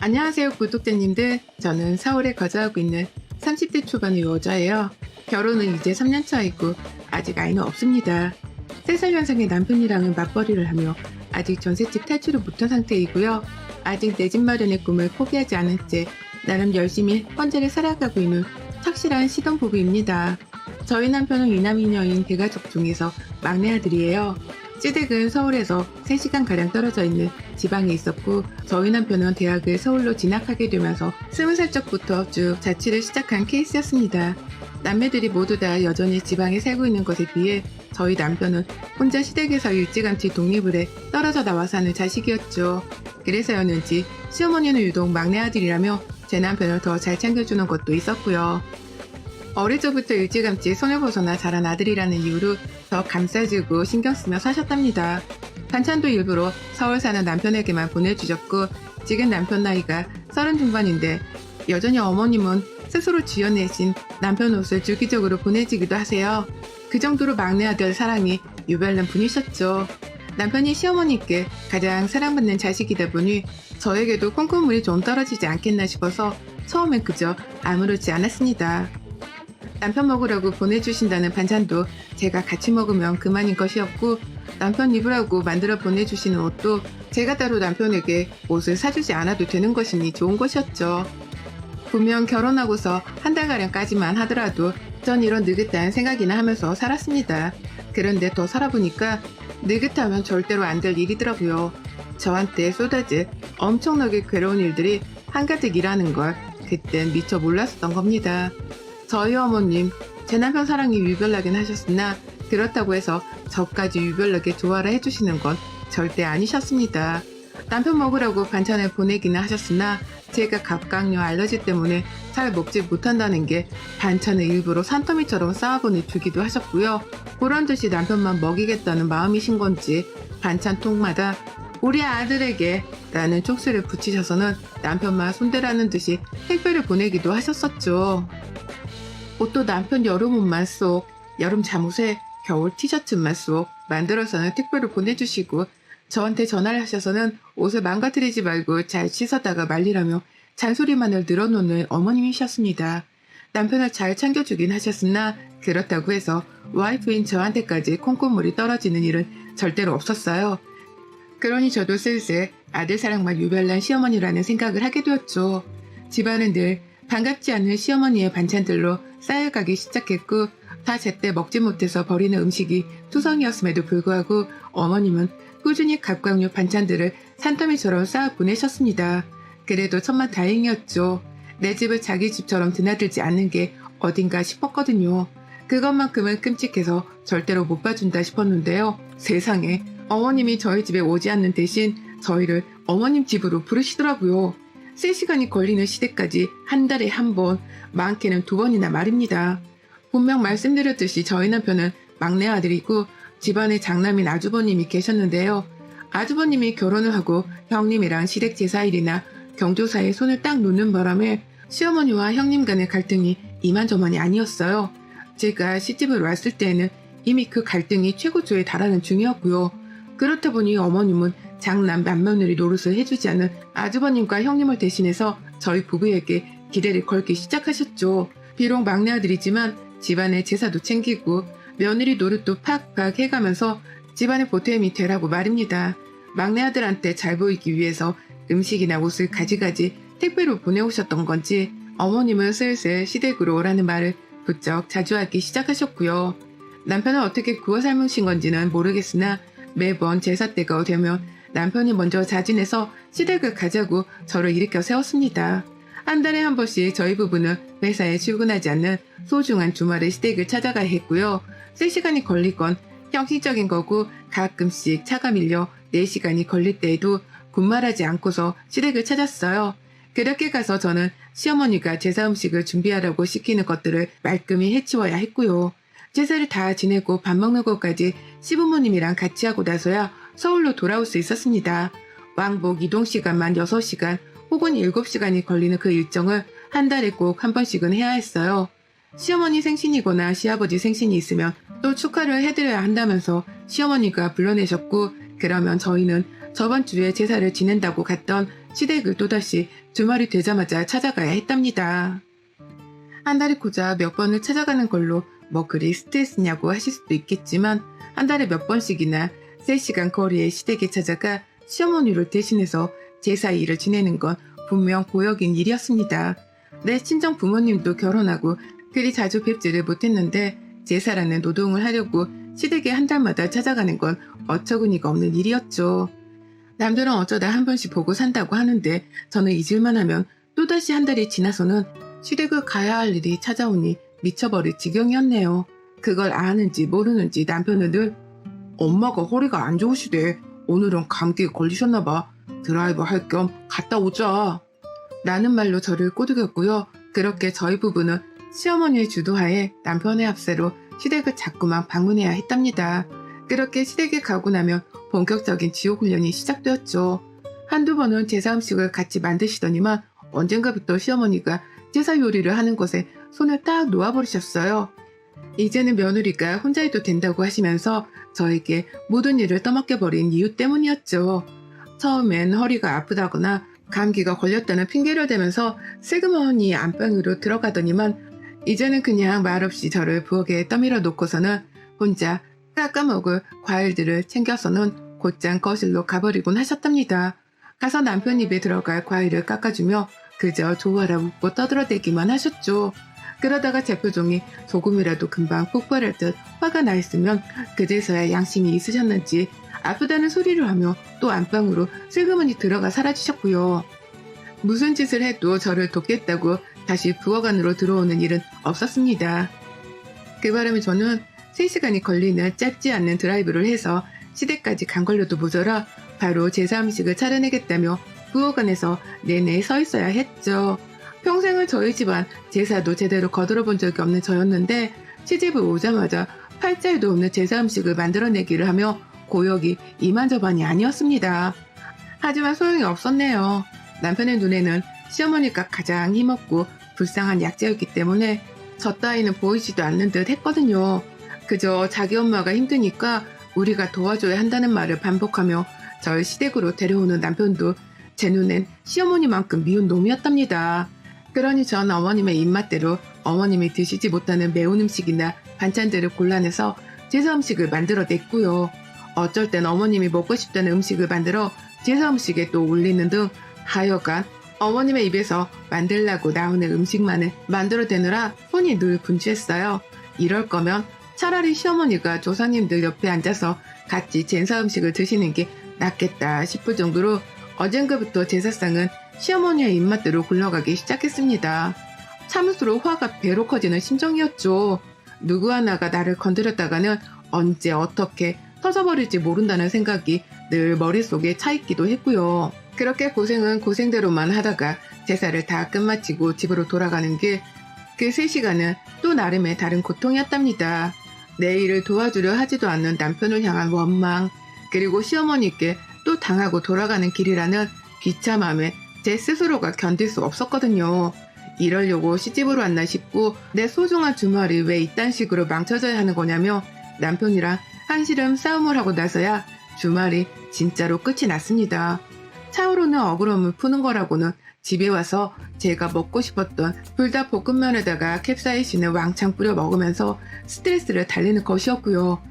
안녕하세요, 구독자님들. 저는 서울에 거주하고 있는 30대 초반의 여자예요. 결혼은 이제 3년 차이고 아직 아이는 없습니다. 3살 연상의 남편이랑은 맞벌이를 하며 아직 전셋집 탈출을 못한 상태이고요. 아직 내 집 마련의 꿈을 포기하지 않은 채 나름 열심히 현재를 살아가고 있는 착실한 시동부부입니다. 저희 남편은 이남이녀인 대가족 중에서 막내 아들이에요. 시댁은 서울에서 3시간가량 떨어져 있는 지방에 있었고, 저희 남편은 대학을 서울로 진학하게 되면서 20살 적부터 쭉 자취를 시작한 케이스였습니다. 남매들이 모두 다 여전히 지방에 살고 있는 것에 비해 저희 남편은 혼자 시댁에서 일찌감치 독립을 해 떨어져 나와 사는 자식이었죠. 그래서였는지 시어머니는 유독 막내 아들이라며 제 남편을 더 잘 챙겨주는 것도 있었고요. 어릴 적부터 일찌감치 손을 벗어나 자란 아들이라는 이유로 더 감싸주고 신경 쓰며 사셨답니다. 반찬도 일부러 서울 사는 남편에게만 보내주셨고, 지금 남편 나이가 30 중반인데 여전히 어머님은 스스로 지어내신 남편 옷을 주기적으로 보내주기도 하세요. 그 정도로 막내 아들 사랑이 유별난 분이셨죠. 남편이 시어머니께 가장 사랑받는 자식이다 보니 저에게도 콩고물이 좀 떨어지지 않겠나 싶어서 처음엔 그저 아무렇지 않았습니다. 남편 먹으라고 보내주신다는 반찬도 제가 같이 먹으면 그만인 것이었고, 남편 입으라고 만들어 보내주시는 옷도 제가 따로 남편에게 옷을 사주지 않아도 되는 것이니 좋은 것이었죠. 분명 결혼하고서 한 달가량까지만 하더라도 전 이런 느긋한 생각이나 하면서 살았습니다. 그런데 더 살아보니까 느긋하면 절대로 안 될 일이더라고요. 저한테 쏟아질 엄청나게 괴로운 일들이 한가득 일하는 걸 그땐 미처 몰랐었던 겁니다. 저희 어머님, 제 남편 사랑이 유별나긴 하셨으나 그렇다고 해서 저까지 유별나게 좋아라 해주시는 건 절대 아니셨습니다. 남편 먹으라고 반찬을 보내기는 하셨으나 제가 갑각류 알러지 때문에 잘 먹지 못한다는 게 반찬을 일부러 산더미처럼 쌓아보내 주기도 하셨고요. 보란듯이 남편만 먹이겠다는 마음이신 건지 반찬통마다 우리 아들에게 라는 쪽수를 붙이셔서는 남편만 손대라는 듯이 택배를 보내기도 하셨었죠. 옷도 남편 여름 옷만 쏙, 여름 잠옷에 겨울 티셔츠만 쏙 만들어서는 택배로 보내주시고, 저한테 전화를 하셔서는 옷을 망가뜨리지 말고 잘 씻었다가 말리라며 잔소리만을 늘어놓는 어머님이셨습니다. 남편을 잘 챙겨주긴 하셨으나 그렇다고 해서 와이프인 저한테까지 콩고물이 떨어지는 일은 절대로 없었어요. 그러니 저도 슬슬 아들 사랑만 유별난 시어머니라는 생각을 하게 되었죠. 집안은 늘 반갑지 않은 시어머니의 반찬들로 쌓여가기 시작했고, 다 제때 먹지 못해서 버리는 음식이 투성이었음에도 불구하고 어머님은 꾸준히 갑각류 반찬들을 산더미처럼 쌓아 보내셨습니다. 그래도 천만 다행이었죠. 내 집을 자기 집처럼 드나들지 않는 게 어딘가 싶었거든요. 그것만큼은 끔찍해서 절대로 못 봐준다 싶었는데요. 세상에, 어머님이 저희 집에 오지 않는 대신 저희를 어머님 집으로 부르시더라고요. 3시간이 걸리는 시댁까지 한 달에 한 번, 많게는 2번이나 말입니다. 분명 말씀드렸듯이 저희 남편은 막내 아들이고 집안에 장남인 아주버님이 계셨는데요. 아주버님이 결혼을 하고 형님이랑 시댁 제사일이나 경조사에 손을 딱 놓는 바람에 시어머니와 형님 간의 갈등이 이만저만이 아니었어요. 제가 시집을 왔을 때에는 이미 그 갈등이 최고조에 달하는 중이었고요. 그렇다 보니 어머님은 장남 맏며느리 노릇을 해주지 않은 아주버님과 형님을 대신해서 저희 부부에게 기대를 걸기 시작하셨죠. 비록 막내 아들이지만 집안의 제사도 챙기고 며느리 노릇도 팍팍 해가면서 집안의 보탬이 되라고 말입니다. 막내 아들한테 잘 보이기 위해서 음식이나 옷을 가지가지 택배로 보내오셨던 건지 어머님은 슬슬 시댁으로 오라는 말을 부쩍 자주 하기 시작하셨고요. 남편은 어떻게 구워 삶으신 건지는 모르겠으나 매번 제사 때가 되면 남편이 먼저 자진해서 시댁을 가자고 저를 일으켜 세웠습니다. 한 달에 한 번씩 저희 부부는 회사에 출근하지 않는 소중한 주말에 시댁을 찾아가야 했고요. 3시간이 걸릴 건 형식적인 거고, 가끔씩 차가 밀려 4시간이 걸릴 때에도 군말하지 않고서 시댁을 찾았어요. 그렇게 가서 저는 시어머니가 제사 음식을 준비하라고 시키는 것들을 말끔히 해치워야 했고요. 제사를 다 지내고 밥 먹는 것까지 시부모님이랑 같이 하고 나서야 서울로 돌아올 수 있었습니다. 왕복 이동시간만 6시간 혹은 7시간이 걸리는 그 일정을 한 달에 꼭 한 번씩은 해야 했어요. 시어머니 생신이거나 시아버지 생신이 있으면 또 축하를 해드려야 한다면서 시어머니가 불러내셨고, 그러면 저희는 저번 주에 제사를 지낸다고 갔던 시댁을 또다시 주말이 되자마자 찾아가야 했답니다. 한 달이 고작 몇 번을 찾아가는 걸로 뭐 그리 스트레스냐고 하실 수도 있겠지만 한 달에 몇 번씩이나 3시간 거리의 시댁에 찾아가 시어머니를 대신해서 제사 일을 지내는 건 분명 고역인 일이었습니다. 내 친정 부모님도 결혼하고 그리 자주 뵙지를 못했는데 제사라는 노동을 하려고 시댁에 한 달마다 찾아가는 건 어처구니가 없는 일이었죠. 남들은 어쩌다 한 번씩 보고 산다고 하는데 저는 잊을만 하면 또다시 한 달이 지나서는 시댁을 가야 할 일이 찾아오니 미쳐버릴 지경이었네요. 그걸 아는지 모르는지 남편은 늘 엄마가 허리가 안 좋으시대. 오늘은 감기에 걸리셨나봐. 드라이브 할 겸 갔다 오자. 라는 말로 저를 꼬드겼고요. 그렇게 저희 부부는 시어머니의 주도하에 남편의 합세로 시댁을 자꾸만 방문해야 했답니다. 그렇게 시댁에 가고 나면 본격적인 지옥 훈련이 시작되었죠. 한두 번은 제사 음식을 같이 만드시더니만 언젠가부터 시어머니가 제사 요리를 하는 것에 손을 딱 놓아버리셨어요. 이제는 며느리가 혼자 해도 된다고 하시면서 저에게 모든 일을 떠맡겨버린 이유 때문이었죠. 처음엔 허리가 아프다거나 감기가 걸렸다는 핑계를 대면서 슬그머니 안방으로 들어가더니만 이제는 그냥 말없이 저를 부엌에 떠밀어 놓고서는 혼자 깎아먹을 과일들을 챙겨서는 곧장 거실로 가버리곤 하셨답니다. 가서 남편 입에 들어갈 과일을 깎아주며 그저 좋아라 웃고 떠들어대기만 하셨죠. 그러다가 제 표정이 조금이라도 금방 폭발할 듯 화가 나 있으면 그제서야 양심이 있으셨는지 아프다는 소리를 하며 또 안방으로 슬그머니 들어가 사라지셨고요. 무슨 짓을 해도 저를 돕겠다고 다시 부엌 안으로 들어오는 일은 없었습니다. 그 바람에 저는 3시간이 걸리는 짧지 않는 드라이브를 해서 시댁까지 간 걸로도 모자라 바로 제사 음식을 차려내겠다며 부엌 안에서 내내 서 있어야 했죠. 평생을 저희 집안 제사도 제대로 거들어 본 적이 없는 저였는데 시집을 오자마자 팔자에도 없는 제사 음식을 만들어내기를 하며 고역이 이만저만이 아니었습니다. 하지만 소용이 없었네요. 남편의 눈에는 시어머니가 가장 힘없고 불쌍한 약자였기 때문에 저 따위는 보이지도 않는 듯 했거든요. 그저 자기 엄마가 힘드니까 우리가 도와줘야 한다는 말을 반복하며 절 시댁으로 데려오는 남편도 제 눈엔 시어머니만큼 미운 놈이었답니다. 그러니 전 어머님의 입맛대로 어머님이 드시지 못하는 매운 음식이나 반찬들을 골라내서 제사 음식을 만들어냈고요. 어쩔 땐 어머님이 먹고 싶다는 음식을 만들어 제사 음식에 또 올리는 등 하여간 어머님의 입에서 만들라고 나오는 음식만을 만들어대느라 손이 늘 분주했어요. 이럴 거면 차라리 시어머니가 조상님들 옆에 앉아서 같이 제사 음식을 드시는 게 낫겠다 싶을 정도로 어젠가부터 제사상은 시어머니의 입맛대로 굴러가기 시작했습니다. 참을수록 화가 배로 커지는 심정이었죠. 누구 하나가 나를 건드렸다가는 언제 어떻게 터져버릴지 모른다는 생각이 늘 머릿속에 차있기도 했고요. 그렇게 고생은 고생대로만 하다가 제사를 다 끝마치고 집으로 돌아가는 길, 그 3시간은 또 나름의 다른 고통이었답니다. 내 일을 도와주려 하지도 않는 남편을 향한 원망, 그리고 시어머니께 또 당하고 돌아가는 길이라는 비참함에 제 스스로가 견딜 수 없었거든요. 이러려고 시집으로 왔나 싶고 내 소중한 주말이 왜 이딴 식으로 망쳐져야 하는 거냐며 남편이랑 한시름 싸움을 하고 나서야 주말이 진짜로 끝이 났습니다. 차오르는 억울함을 푸는 거라고는 집에 와서 제가 먹고 싶었던 불닭볶음면에다가 캡사이신을 왕창 뿌려 먹으면서 스트레스를 달래는 것이었고요.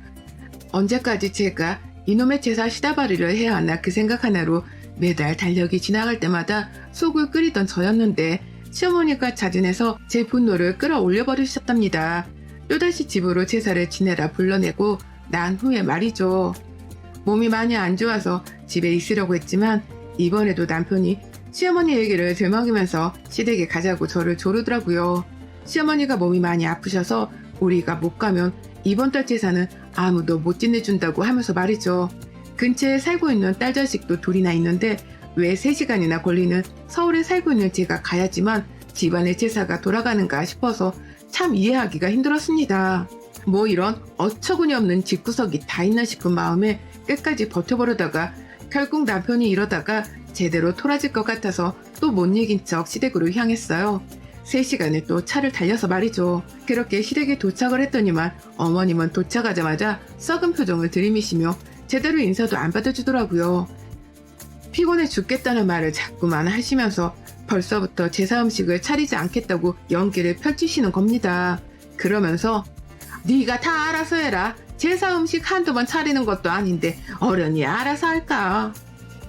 언제까지 제가 이놈의 제사 시다바리를 해야 하나 그 생각 하나로 매달 달력이 지나갈 때마다 속을 끓이던 저였는데 시어머니가 자진해서 제 분노를 끌어올려 버리셨답니다. 또다시 집으로 제사를 지내라 불러내고 난 후에 말이죠. 몸이 많이 안 좋아서 집에 있으려고 했지만 이번에도 남편이 시어머니 얘기를 들먹이면서 시댁에 가자고 저를 조르더라고요. 시어머니가 몸이 많이 아프셔서 우리가 못 가면 이번 달 제사는 아무도 못 지내준다고 하면서 말이죠. 근처에 살고 있는 딸 자식도 둘이나 있는데 왜 3시간이나 걸리는 서울에 살고 있는 제가 가야지만 집안의 제사가 돌아가는가 싶어서 참 이해하기가 힘들었습니다. 뭐 이런 어처구니 없는 집구석이 다 있나 싶은 마음에 끝까지 버텨보려다가 결국 남편이 이러다가 제대로 토라질 것 같아서 또 못 이긴 척 시댁으로 향했어요. 3시간을 또 차를 달려서 말이죠. 그렇게 시댁에 도착을 했더니만 어머님은 도착하자마자 썩은 표정을 들이미시며 제대로 인사도 안 받아주더라고요. 피곤해 죽겠다는 말을 자꾸만 하시면서 벌써부터 제사 음식을 차리지 않겠다고 연기를 펼치시는 겁니다. 그러면서 네가 다 알아서 해라. 제사 음식 한두 번 차리는 것도 아닌데 어른이 알아서 할까?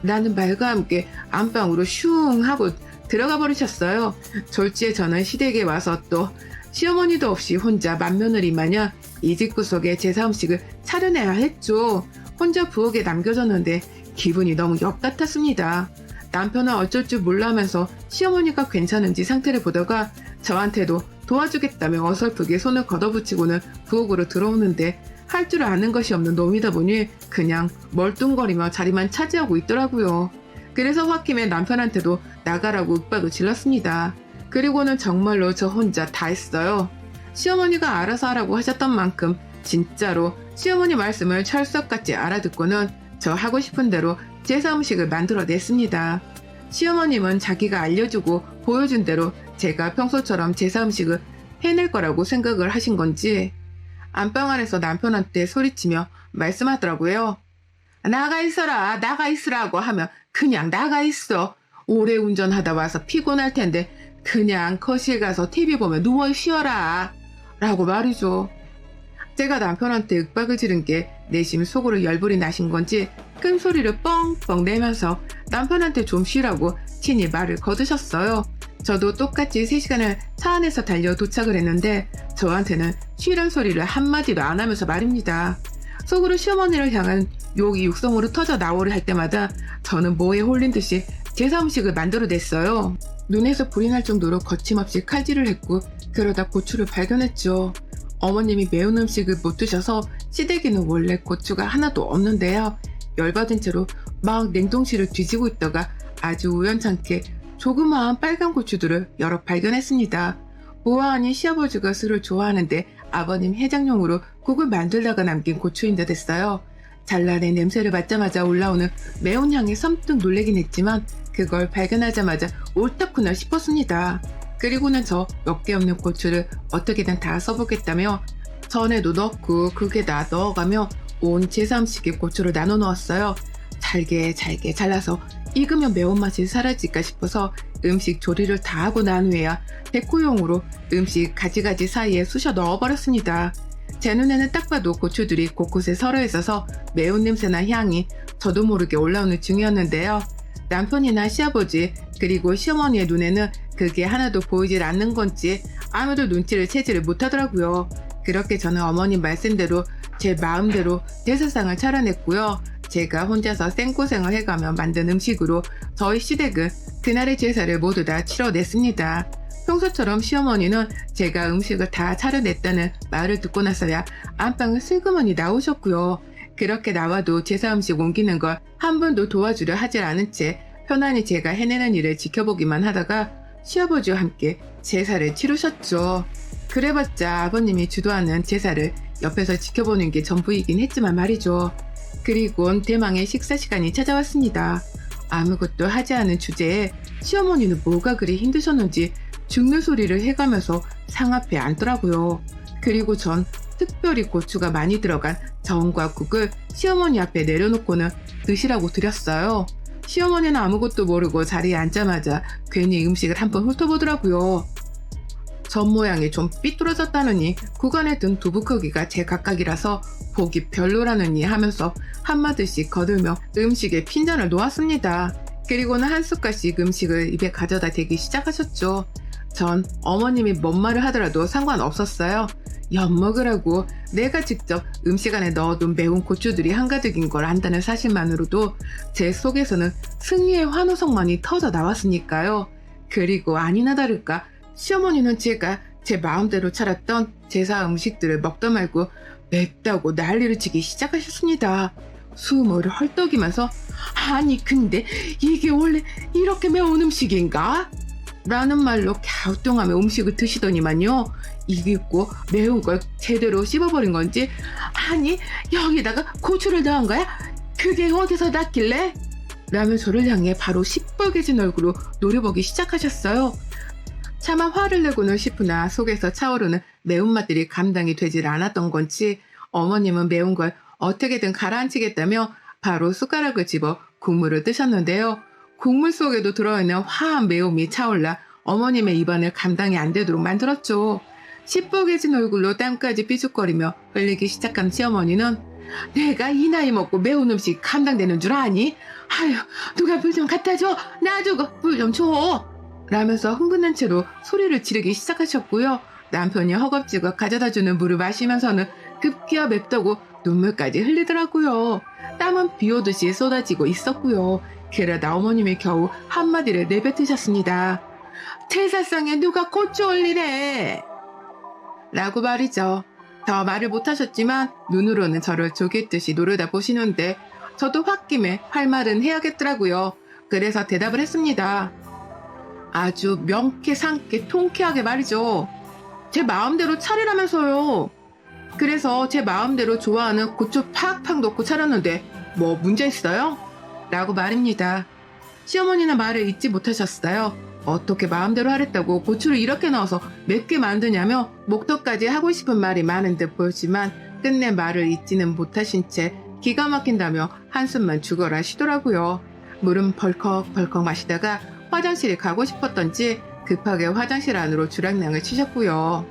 라는 말과 함께 안방으로 슝 하고 들어가 버리셨어요. 졸지에 저는 시댁에 와서 또 시어머니도 없이 혼자 맏며느리 마냥 이 집구석에 제사 음식을 차려내야 했죠. 혼자 부엌에 남겨졌는데 기분이 너무 역 같았습니다. 남편은 어쩔 줄 몰라 하면서 시어머니가 괜찮은지 상태를 보다가 저한테도 도와주겠다며 어설프게 손을 걷어붙이고는 부엌으로 들어오는데 할 줄 아는 것이 없는 놈이다 보니 그냥 멀뚱거리며 자리만 차지하고 있더라고요. 그래서 홧김에 남편한테도 나가라고 윽박을 질렀습니다. 그리고는 정말로 저 혼자 다 했어요. 시어머니가 알아서 하라고 하셨던 만큼 진짜로 시어머니 말씀을 철석같이 알아듣고는 저 하고 싶은 대로 제사 음식을 만들어냈습니다. 시어머님은 자기가 알려주고 보여준 대로 제가 평소처럼 제사 음식을 해낼 거라고 생각을 하신 건지 안방 안에서 남편한테 소리치며 말씀하더라고요. 나가 있어라, 나가 있으라고 하면 그냥 나가 있어. 오래 운전하다 와서 피곤할 텐데 그냥 거실 가서 TV 보며 누워 쉬어라. 라고 말이죠. 제가 남편한테 윽박을 지른 게 내심 속으로 열불이 나신 건지 큰 소리를 뻥뻥 내면서 남편한테 좀 쉬라고 친히 말을 거두셨어요. 저도 똑같이 3시간을 차 안에서 달려 도착을 했는데 저한테는 쉬란 소리를 한마디도 안 하면서 말입니다. 속으로 시어머니를 향한 욕이 육성으로 터져 나오려 할 때마다 저는 뭐에 홀린 듯이 제사 음식을 만들어냈어요. 눈에서 불이 날 정도로 거침없이 칼질을 했고 그러다 고추를 발견했죠. 어머님이 매운 음식을 못 드셔서 시댁에는 원래 고추가 하나도 없는데요. 열받은 채로 막 냉동실을 뒤지고 있다가 아주 우연찮게 조그마한 빨간 고추들을 여러 발견했습니다. 보아하니 시아버지가 술을 좋아하는데 아버님 해장용으로 국을 만들다가 남긴 고추인 듯 했어요. 잘라낸 냄새를 맡자마자 올라오는 매운 향에 섬뜩 놀래긴 했지만 그걸 발견하자마자 옳다구나 싶었습니다. 그리고는 저 몇 개 없는 고추를 어떻게든 다 써보겠다며 전에도 넣고 국에다 넣어가며 온 제사 음식에 고추를 나눠 넣었어요. 잘게 잘라서 익으면 매운맛이 사라질까 싶어서 음식 조리를 다 하고 난 후에야 데코용으로 음식 가지가지 사이에 쑤셔 넣어버렸습니다. 제 눈에는 딱 봐도 고추들이 곳곳에 서려 있어서 매운 냄새나 향이 저도 모르게 올라오는 중이었는데요. 남편이나 시아버지 그리고 시어머니의 눈에는 그게 하나도 보이질 않는 건지 아무도 눈치를 채지를 못하더라고요. 그렇게 저는 어머님 말씀대로 제 마음대로 제사상을 차려냈고요. 제가 혼자서 생고생을 해가며 만든 음식으로 저희 시댁은 그날의 제사를 모두 다 치러냈습니다. 평소처럼 시어머니는 제가 음식을 다 차려냈다는 말을 듣고 나서야 안방을 슬그머니 나오셨고요. 그렇게 나와도 제사 음식 옮기는 걸 한 번도 도와주려 하질 않은 채 편안히 제가 해내는 일을 지켜보기만 하다가 시아버지와 함께 제사를 치르셨죠. 그래봤자 아버님이 주도하는 제사를 옆에서 지켜보는 게 전부이긴 했지만 말이죠. 그리곤 대망의 식사 시간이 찾아왔습니다. 아무것도 하지 않은 주제에 시어머니는 뭐가 그리 힘드셨는지 죽는 소리를 해가면서 상 앞에 앉더라고요. 그리고 전 특별히 고추가 많이 들어간 전과 국을 시어머니 앞에 내려놓고는 드시라고 드렸어요. 시어머니는 아무것도 모르고 자리에 앉자마자 괜히 음식을 한번 훑어보더라고요. 전 모양이 좀 삐뚤어졌다느니 국 안에 든 두부 크기가 제 각각이라서 보기 별로라느니 하면서 한마디씩 거들며 음식에 핀잔을 놓았습니다. 그리고는 한 숟갈씩 음식을 입에 가져다 대기 시작하셨죠. 전 어머님이 뭔 말을 하더라도 상관없었어요. 엿먹으라고 내가 직접 음식 안에 넣어둔 매운 고추들이 한가득인 걸 안다는 사실만으로도 제 속에서는 승리의 환호성만이 터져 나왔으니까요. 그리고 아니나 다를까 시어머니는 제가 제 마음대로 차렸던 제사 음식들을 먹다 말고 맵다고 난리를 치기 시작하셨습니다. 숨을 헐떡이면서 아니 근데 이게 원래 이렇게 매운 음식인가? 라는 말로 갸우뚱하며 음식을 드시더니만요. 익고 매운 걸 제대로 씹어버린 건지 아니 여기다가 고추를 넣은 거야? 그게 어디서 났길래? 라며 저를 향해 바로 시뻘개진 얼굴로 노려보기 시작하셨어요. 차마 화를 내고는 싶으나 속에서 차오르는 매운맛들이 감당이 되질 않았던 건지 어머님은 매운 걸 어떻게든 가라앉히겠다며 바로 숟가락을 집어 국물을 뜨셨는데요. 국물 속에도 들어있는 화한 매움이 차올라 어머님의 입안을 감당이 안 되도록 만들었죠. 시뻘개진 얼굴로 땀까지 삐죽거리며 흘리기 시작한 시어머니는 내가 이 나이 먹고 매운 음식 감당되는 줄 아니? 아휴, 누가 물 좀 갖다 줘. 놔두고 물 좀 줘. 라면서 흥분한 채로 소리를 지르기 시작하셨고요. 남편이 허겁지겁 가져다주는 물을 마시면서는 급기야 맵다고 눈물까지 흘리더라고요. 땀은 비 오듯이 쏟아지고 있었고요. 그러다 어머님이 겨우 한마디를 내뱉으셨습니다. 제사상에 누가 고추 올리래? 라고 말이죠. 더 말을 못하셨지만 눈으로는 저를 조깃듯이 노려다 보시는데 저도 홧김에 할 말은 해야겠더라고요. 그래서 대답을 했습니다. 아주 명쾌상쾌 통쾌하게 말이죠. 제 마음대로 차리라면서요. 그래서 제 마음대로 좋아하는 고추 팍팍 넣고 차렸는데 뭐 문제 있어요? 라고 말입니다. 시어머니는 말을 잊지 못하셨어요. 어떻게 마음대로 하랬다고 고추를 이렇게 넣어서 맵게 만드냐며 목도까지 하고 싶은 말이 많은 듯 보였지만 끝내 말을 잊지는 못하신 채 기가 막힌다며 한숨만 죽어라 쉬더라고요. 물은 벌컥벌컥 마시다가 화장실에 가고 싶었던지 급하게 화장실 안으로 주량량을 치셨고요.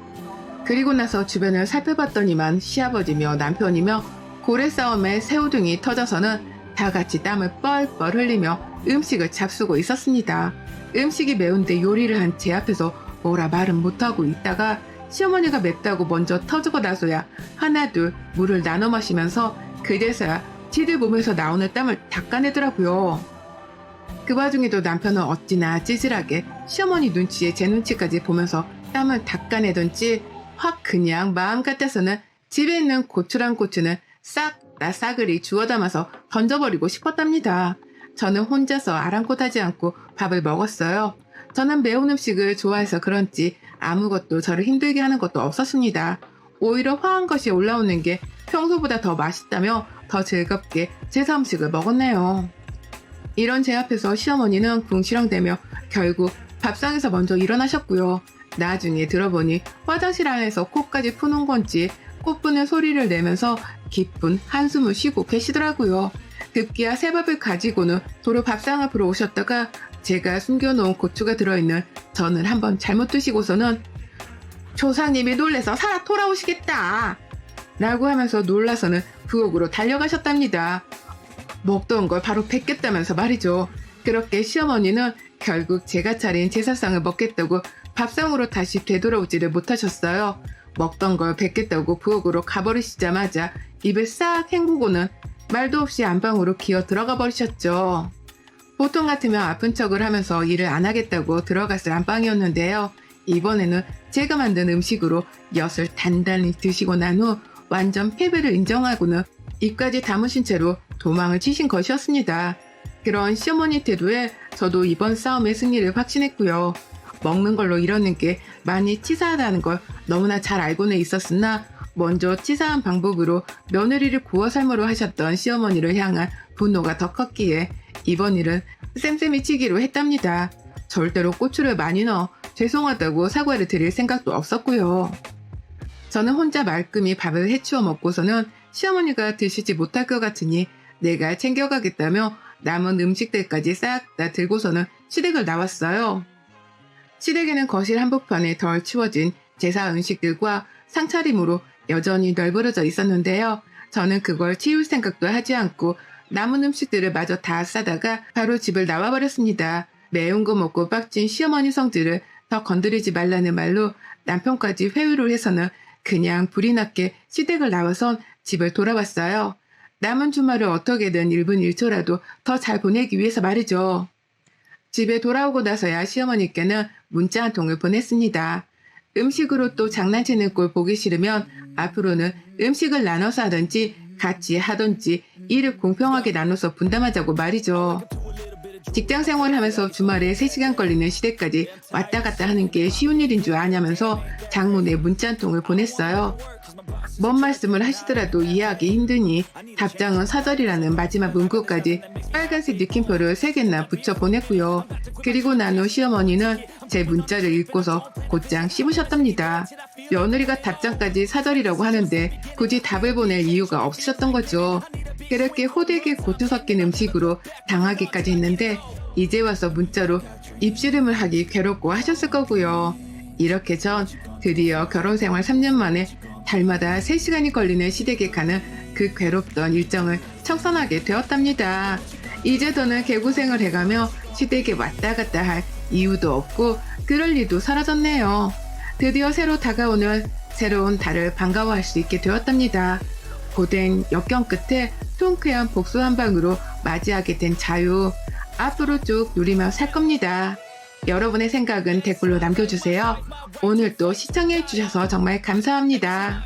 그리고 나서 주변을 살펴봤더니만 시아버지며 남편이며 고래 싸움에 새우등이 터져서는 다 같이 땀을 뻘뻘 흘리며 음식을 잡수고 있었습니다. 음식이 매운데 요리를 한 제 앞에서 뭐라 말은 못하고 있다가 시어머니가 맵다고 먼저 터지고 나서야 하나둘 물을 나눠 마시면서 그제서야 지들 몸에서 나오는 땀을 닦아내더라고요. 그 와중에도 남편은 어찌나 찌질하게 시어머니 눈치에 제 눈치까지 보면서 땀을 닦아내던지 확 그냥 마음 같아서는 집에 있는 고추랑 고추는 싹 다 싸그리 주워 담아서 던져버리고 싶었답니다. 저는 혼자서 아랑곳하지 않고 밥을 먹었어요. 저는 매운 음식을 좋아해서 그런지 아무것도 저를 힘들게 하는 것도 없었습니다. 오히려 화한 것이 올라오는 게 평소보다 더 맛있다며 더 즐겁게 제사 음식을 먹었네요. 이런 제 앞에서 시어머니는 궁시렁대며 결국 밥상에서 먼저 일어나셨고요. 나중에 들어보니 화장실 안에서 코까지 푸는 건지 꽃부는 소리를 내면서 깊은 한숨을 쉬고 계시더라고요. 급기야 새밥을 가지고는 도로 밥상 앞으로 오셨다가 제가 숨겨놓은 고추가 들어있는 전을 한번 잘못 드시고서는 조상님이 놀래서 살아 돌아오시겠다 라고 하면서 놀라서는 부엌으로 달려가셨답니다. 먹던 걸 바로 뱉겠다면서 말이죠. 그렇게 시어머니는 결국 제가 차린 제사상을 먹겠다고 밥상으로 다시 되돌아오지를 못하셨어요. 먹던 걸 뱉겠다고 부엌으로 가버리시자마자 입을 싹 헹구고는 말도 없이 안방으로 기어 들어가 버리셨죠. 보통 같으면 아픈 척을 하면서 일을 안 하겠다고 들어갔을 안방이었는데요. 이번에는 제가 만든 음식으로 엿을 단단히 드시고 난 후 완전 패배를 인정하고는 입까지 다무신 채로 도망을 치신 것이었습니다. 그런 시어머니 태도에 저도 이번 싸움의 승리를 확신했고요. 먹는 걸로 이러는 게 많이 치사하다는 걸 너무나 잘 알고는 있었으나 먼저 치사한 방법으로 며느리를 구워 삶으로 하셨던 시어머니를 향한 분노가 더 컸기에 이번 일은 쌤쌤이 치기로 했답니다. 절대로 고추를 많이 넣어 죄송하다고 사과를 드릴 생각도 없었고요. 저는 혼자 말끔히 밥을 해치워 먹고서는 시어머니가 드시지 못할 것 같으니 내가 챙겨가겠다며 남은 음식들까지 싹 다 들고서는 시댁을 나왔어요. 시댁에는 거실 한복판에 덜 치워진 제사 음식들과 상차림으로 여전히 널브러져 있었는데요. 저는 그걸 치울 생각도 하지 않고 남은 음식들을 마저 다 싸다가 바로 집을 나와버렸습니다. 매운 거 먹고 빡친 시어머니 성질을 더 건드리지 말라는 말로 남편까지 회유를 해서는 그냥 불이 났게 시댁을 나와선 집을 돌아왔어요. 남은 주말을 어떻게든 1분 1초라도 더 잘 보내기 위해서 말이죠. 집에 돌아오고 나서야 시어머니께는 문자 한 통을 보냈습니다. 음식으로 또 장난치는 꼴 보기 싫으면 앞으로는 음식을 나눠서 하든지 같이 하든지 일을 공평하게 나눠서 분담하자고 말이죠. 직장 생활하면서 주말에 3시간 걸리는 시댁까지 왔다 갔다 하는 게 쉬운 일인 줄 아냐면서 장문의 문자 한 통을 보냈어요. 뭔 말씀을 하시더라도 이해하기 힘드니 답장은 사절이라는 마지막 문구까지 빨간색 느낌표를 3개나 붙여 보냈고요. 그리고 난 후 시어머니는 제 문자를 읽고서 곧장 씹으셨답니다. 며느리가 답장까지 사절이라고 하는데 굳이 답을 보낼 이유가 없으셨던 거죠. 그렇게 호되게 고투 섞인 음식으로 당하기까지 했는데 이제 와서 문자로 입씨름을 하기 괴롭고 하셨을 거고요. 이렇게 전 드디어 결혼생활 3년 만에 달마다 3시간이 걸리는 시댁에 가는 그 괴롭던 일정을 청산하게 되었답니다. 이제 더는 개고생을 해가며 시댁에 왔다 갔다 할 이유도 없고 그럴 일도 사라졌네요. 드디어 새로 다가오는 새로운 달을 반가워할 수 있게 되었답니다. 고된 역경 끝에 통쾌한 복수 한 방으로 맞이하게 된 자유. 앞으로 쭉 누리며 살 겁니다. 여러분의 생각은 댓글로 남겨주세요. 오늘도 시청해주셔서 정말 감사합니다.